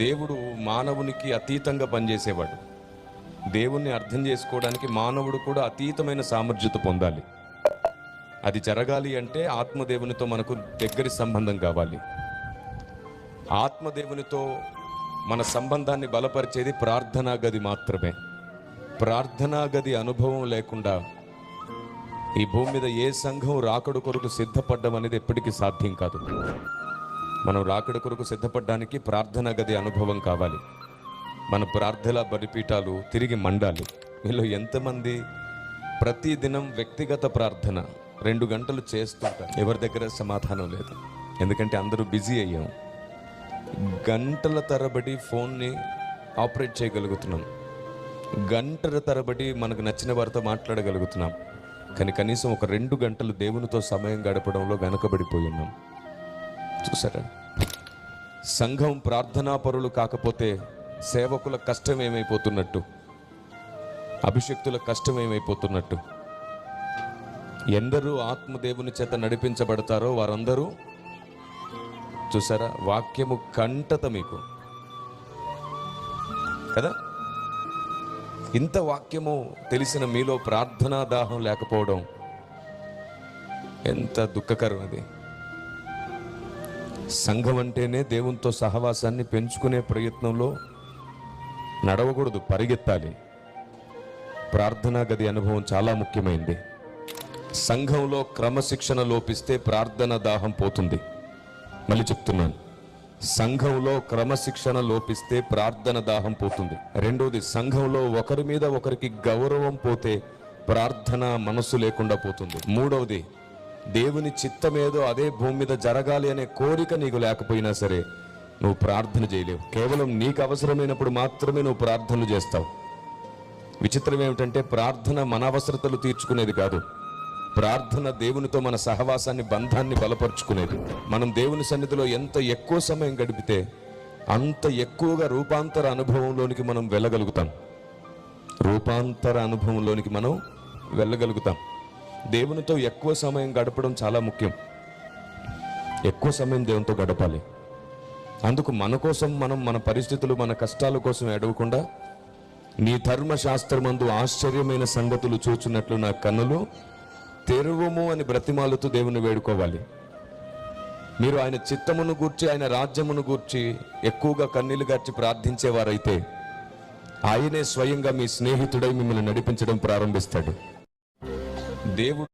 దేవుడు మానవునికి అతీతంగా పనిచేసేవాడు. దేవుణ్ణి అర్థం చేసుకోవడానికి మానవుడు కూడా అతీతమైన సామర్థ్యత పొందాలి. అది జరగాలి అంటే ఆత్మదేవునితో మనకు దగ్గరి సంబంధం కావాలి. ఆత్మదేవునితో మన సంబంధాన్ని బలపరిచేది ప్రార్థనా గది మాత్రమే. ప్రార్థనా గది అనుభవం లేకుండా ఈ భూమి మీద ఏ సంఘం రాకడ కొరకు సిద్ధపడ్డం అనేది ఎప్పటికీ సాధ్యం కాదు. మనం రాకడ కొరకు సిద్ధపడడానికి ప్రార్థనా గది అనుభవం కావాలి. మన ప్రార్థన బలిపీఠాలు తిరిగి మండాలి. వీళ్ళు ఎంతమంది ప్రతిదినం వ్యక్తిగత ప్రార్థన 2 గంటలు చేస్తుంటారు? ఎవరి దగ్గర సమాధానం లేదు. ఎందుకంటే అందరూ బిజీ అయ్యాం. గంటల తరబడి ఫోన్ని ఆపరేట్ చేయగలుగుతున్నాం, గంటల తరబడి మనకు నచ్చిన వారితో మాట్లాడగలుగుతున్నాం. కానీ కనీసం ఒక 2 గంటలు దేవునితో సమయం గడపడంలో వెనకబడిపోయి ఉన్నాం. చూసారా? సంఘం ప్రార్థనా పరులు కాకపోతే సేవకుల కష్టం ఏమైపోతున్నట్టు, అభిషక్తుల కష్టం ఏమైపోతున్నట్టు. ఎందరూ ఆత్మదేవుని చేత నడిపించబడతారో వారందరూ, చూసారా, వాక్యము కంటత మీకు కదా. ఇంత వాక్యము తెలిసిన మీలో ప్రార్థనా దాహం లేకపోవడం ఎంత దుఃఖకరం. అది సంఘం అంటేనే దేవునితో సహవాసాన్ని పెంచుకునే ప్రయత్నంలో నడవకూడదు, పరిగెత్తాలి. ప్రార్థనా గది అనుభవం చాలా ముఖ్యమైనది. సంఘంలో క్రమశిక్షణ లోపిస్తే ప్రార్థన దాహం పోతుంది. మళ్ళీ చెప్తున్నాను, సంఘంలో క్రమశిక్షణ లోపిస్తే ప్రార్థన దాహం పోతుంది. రెండోది, సంఘంలో ఒకరి మీద ఒకరికి గౌరవం పోతే ప్రార్థన మనసు లేకుండా పోతుంది. మూడవది, దేవుని చిత్తమేదో అదే భూమి మీద జరగాలి అనే కోరిక నీకు లేకపోయినా సరే నువ్వు ప్రార్థన చేయలేవు. కేవలం నీకు అవసరమైనప్పుడు మాత్రమే నువ్వు ప్రార్థనలు చేస్తావు. విచిత్రం ఏమిటంటే ప్రార్థన మన అవసరతలు తీర్చుకునేది కాదు. ప్రార్థన దేవునితో మన సహవాసాన్ని, బంధాన్ని బలపరుచుకునేది. మనం దేవుని సన్నిధిలో ఎంత ఎక్కువ సమయం గడిపితే అంత ఎక్కువగా రూపాంతర అనుభవంలోనికి మనం వెళ్ళగలుగుతాం. రూపాంతర అనుభవంలోనికి మనం వెళ్ళగలుగుతాం. దేవునితో ఎక్కువ సమయం గడపడం చాలా ముఖ్యం. ఎక్కువ సమయం దేవునితో గడపాలి. అందుకు మన కోసం మనం, మన పరిస్థితులు, మన కష్టాల కోసం ఎడవకుండా, నీ ధర్మశాస్త్రమందు ఆశ్చర్యమైన సంగతులు చూచున్నట్లు నా కన్నులు తెరువుము అని బ్రతిమాలుతూ దేవుని వేడుకోవాలి. మీరు ఆయన చిత్తమును గూర్చి, ఆయన రాజ్యమును గూర్చి ఎక్కువగా కన్నీళ్లు గార్చి ప్రార్థించేవారైతే ఆయనే స్వయంగా మీ స్నేహితుడై మిమ్మల్ని నడిపించడం ప్రారంభిస్తాడు. దేవుడు